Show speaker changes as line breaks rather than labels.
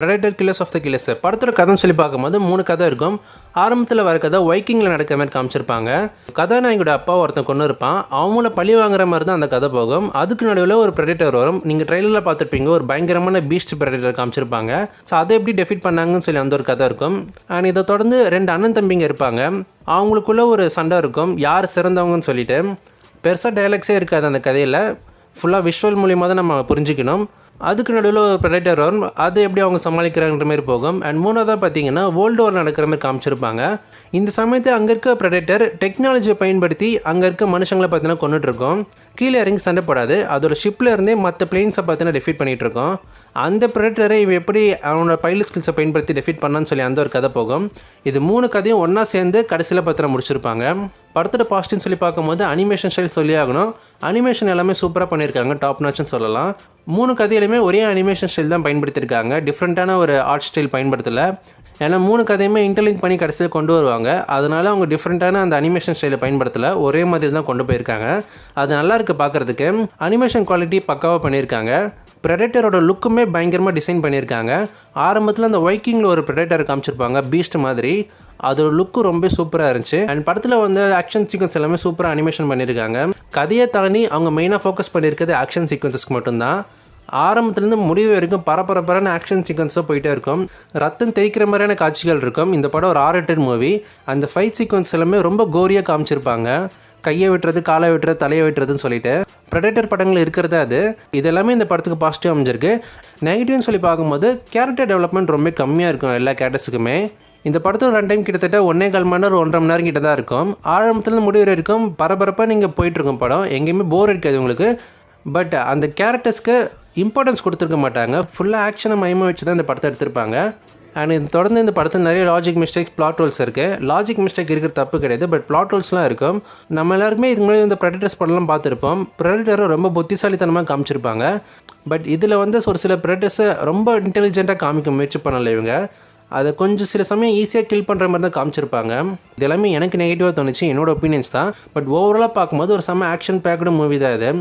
Predator killers of the killers படத்தோட கதைன்னு சொல்லி பார்க்கும்போது 3 கதை இருக்கும். ஆரம்பத்தில் வர கதை வைக்கிங்கில் நடக்கிற மாதிரி காமிச்சிருப்பாங்க. கதாநாயகோட அப்பா ஒருத்தன் கொண்டு இருப்பான். அவங்கள பழி வாங்குற மாதிரி தான் அந்த கதை போகும். அதுக்கு நடுவில் ஒரு ப்ரெடேட்டர் வரும். நீங்கள் ட்ரெயிலரில் பார்த்துருப்பீங்க, ஒரு பயங்கரமான பீஸ்ட் ப்ரெடேட்டர் காமிச்சிருப்பாங்க. ஸோ அதை எப்படி டெஃபீட் பண்ணாங்கன்னு சொல்லி அந்த ஒரு கதை இருக்கும். அண்ட் இதை தொடர்ந்து 2 அண்ணன் தம்பிங்க இருப்பாங்க. அவங்களுக்குள்ள ஒரு சண்டை இருக்கும், யார் சிறந்தவங்கன்னு சொல்லிட்டு. பெருசாக டைலாக்ஸே இருக்காது அந்த கதையில், ஃபுல்லாக விஷுவல் மூலியமாக தான் நம்ம புரிஞ்சுக்கணும். அதுக்கு நடுவில் ஒரு ப்ரெடேட்டர் வரும், அது எப்படி அவங்க சமாளிக்கிறாங்கன்ற மாதிரி போகும். அண்ட் மூணாவதாக பார்த்தீங்கன்னா வேர்ல்டு வார் நடக்கிற மாதிரி காமிச்சிருப்பாங்க. இந்த சமயத்தில் அங்கே இருக்க ப்ரெடேட்டர் டெக்னாலஜியை பயன்படுத்தி அங்கே இருக்க மனுஷங்களை பார்த்தீங்கன்னா கொண்டுட்ருக்கோம். கீழே இறங்கி சண்டை போடாது, அதோட ஷிப்பில் இருந்தே மற்ற பிளேன்ஸை பார்த்தீங்கன்னா டெஃபீட் பண்ணிகிட்ருக்கோம். அந்த ப்ரெடேட்டரை இவன் எப்படி அவனோட பைலட் ஸ்கில்ஸை பயன்படுத்தி டெஃபீட் பண்ணான்னு சொல்லி அந்த ஒரு கதை போகும். இது 3 கதையும் ஒன்றா சேர்ந்து கடைசியில் பார்த்தீங்கன்னா முடிச்சிருப்பாங்க. படத்தோட பாசிட்டிவ்னு சொல்லி பார்க்கும்போது அனிமேஷன் ஸ்டைல் சொல்லி ஆகணும். அனிமேஷன் எல்லாமே சூப்பராக பண்ணியிருக்காங்க, டாப் நாச்சுன்னு சொல்லலாம். 3 கதையிலுமே ஒரே அனிமேஷன் ஸ்டைல் தான் பயன்படுத்தியிருக்காங்க, டிஃப்ரெண்ட்டான ஒரு ஆர்ட் ஸ்டைல் பயன்படுத்தலை. ஏன்னா 3 கதையுமே இன்டர்லிங்க் பண்ணி கடைசியில் கொண்டு வருவாங்க. அதனால் அவங்க டிஃப்ரெண்ட்டான அந்த அனிமேஷன் ஸ்டைலை பயன்படுத்தலை, ஒரே மாதிரி தான் கொண்டு போயிருக்காங்க. அது நல்லா இருக்குது பார்க்குறதுக்கு. அனிமேஷன் குவாலிட்டி பக்காவாக பண்ணியிருக்காங்க. ப்ரெடேட்டரோட லுக்குமே பயங்கரமாக டிசைன் பண்ணியிருக்காங்க. ஆரம்பத்தில் அந்த வைக்கிங்கில் ஒரு ப்ரெடேட்டர் காமிச்சிருப்பாங்க, பீஸ்ட் மாதிரி. அதோட லுக்கு ரொம்ப சூப்பராக இருந்துச்சு. அண்ட் படத்தில் வந்து ஆக்ஷன் சீக்வன்ஸ் எல்லாமே சூப்பராக அனிமேஷன் பண்ணியிருக்காங்க. கதையை தாண்டி அவங்க மெயினாக ஃபோக்கஸ் பண்ணியிருக்கிறது ஆக்ஷன் சீக்வன்ஸஸ்க்கு மட்டும்தான். ஆரம்பத்துலேருந்து முடிவு வரைக்கும் பரபரப்பான ஆக்ஷன் சீக்வன்ஸாக போயிட்டே இருக்கும். ரத்தம் தெரிக்கிற மாதிரியான காட்சிகள் இருக்கும். இந்த படம் ஒரு R-rated மூவி. அந்த ஃபைட் சீக்வன்ஸ் எல்லாமே ரொம்ப கோரியாக காமிச்சிருப்பாங்க. கையை விட்டுறது, காலை விட்டுறது, தலையை விட்டுறதுன்னு சொல்லிட்டு ப்ரெடேட்டர் படங்கள் இருக்கிறதா அது. இதெல்லாமே இந்த படத்துக்கு பாசிட்டிவ் அமைஞ்சிருக்கு. நெகட்டிவ்னு சொல்லி பார்க்கும்போது கேரக்டர் டெவலப்மெண்ட் ரொம்ப கம்மியாக இருக்கும் எல்லா கேரக்டர்ஸுக்குமே. இந்த படத்தோட ரன் டைம் கிட்டத்தட்ட 1.25 மணி நேரம் 1.5 மணி நேரம் கிட்ட தான் இருக்கும். ஆரம்பத்துலேருந்து முடிவு வரைக்கும் பரபரப்பாக நீங்கள் போயிட்டுருக்கும் படம், எங்கேயுமே போர் அடிக்காது உங்களுக்கு. பட் அந்த கேரக்டர்ஸ்க்கு இம்பார்ட்டன்ஸ் கொடுத்துருக்க மாட்டாங்க. ஃபுல்லாக ஆக்ஷனை மையமாக வச்சு தான் இந்த படத்தை எடுத்திருப்பாங்க. அண்ட் இது தொடர்ந்து இந்த படத்தில் நிறைய லாஜிக் மிஸ்டேக்ஸ், பிளாட் ஹோல்ஸ் இருக்குது. லாஜிக் மிஸ்டேக் இருக்கிற தப்பு கிடையாது, பட் பிளாட் ஹோல்ஸ்லாம் இருக்கும். நம்ம எல்லாருமே இதுக்கு முன்னாடி இந்த ப்ரெடேட்டர்ஸ் படம்லாம் பார்த்துருப்போம். ப்ரெடேட்டரை ரொம்ப புத்திசாலித்தனமாக காமிச்சிருப்பாங்க. பட் இதில் வந்து ஒரு சில ப்ரெடேட்டர்ஸை ரொம்ப இன்டெலிஜென்ட்டாக காமிக்க முயற்சி பண்ணலை இவங்க. அதை கொஞ்சம் சில சமயம் ஈஸியாக கில் பண்ணுற மாதிரி தான் காமிச்சிருப்பாங்க. இது எல்லாமே எனக்கு நெகட்டிவாக தோணுச்சு, என்னோட ஒப்பீனியன்ஸ் தான். பட் ஓவராலாக பார்க்கும்போது ஒரு செம்ம ஆக்ஷன் பேக்டு மூவி தான் இது.